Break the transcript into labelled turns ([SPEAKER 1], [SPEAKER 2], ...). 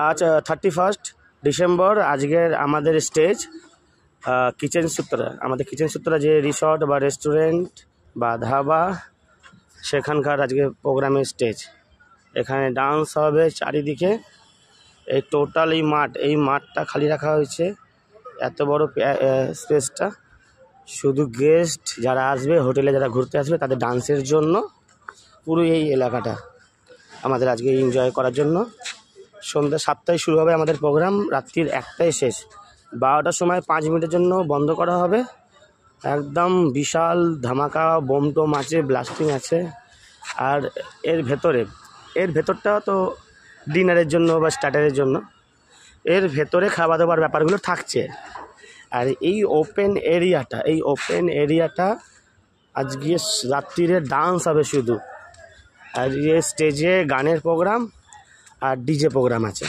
[SPEAKER 1] আজ 31 ডিসেম্বর। আজকের আমাদের স্টেজ কিচেন সূত্রা। আমাদের কিচেন সূত্রা যে রিসর্ট বা রেস্টুরেন্ট বা ধাবা, সেখানকার আজকে প্রোগ্রামের স্টেজ। এখানে ডান্স হবে চারিদিকে। এই টোটাল এই মাঠটা খালি রাখা হয়েছে, এত বড় স্পেসটা শুধু গেস্ট যারা আসবে, হোটেলে যারা ঘুরতে আসবে তাদের ডান্সের জন্য। পুরো এই এলাকাটা আমাদের আজকে এনজয় করার জন্য। সন্ধ্যা 7টায় শুরু হবে আমাদের প্রোগ্রাম, রাত্রির 1টায় শেষ। 12টার সময় 5 মিনিটের জন্য বন্ধ করা হবে। একদম বিশাল ধামাকা, বোম টোম আছে, ব্লাস্টিং আছে। আর এর ভেতরটা তো ডিনারের জন্য বা স্টার্টারের জন্য। এর ভেতরে খাওয়া দাওয়ার ব্যাপারগুলো থাকছে। আর এই ওপেন এরিয়াটা আজকে রাত্রিরে ডান্স হবে শুধু। আর স্টেজে গানের প্রোগ্রাম আর ডিজে প্রোগ্রাম আছে।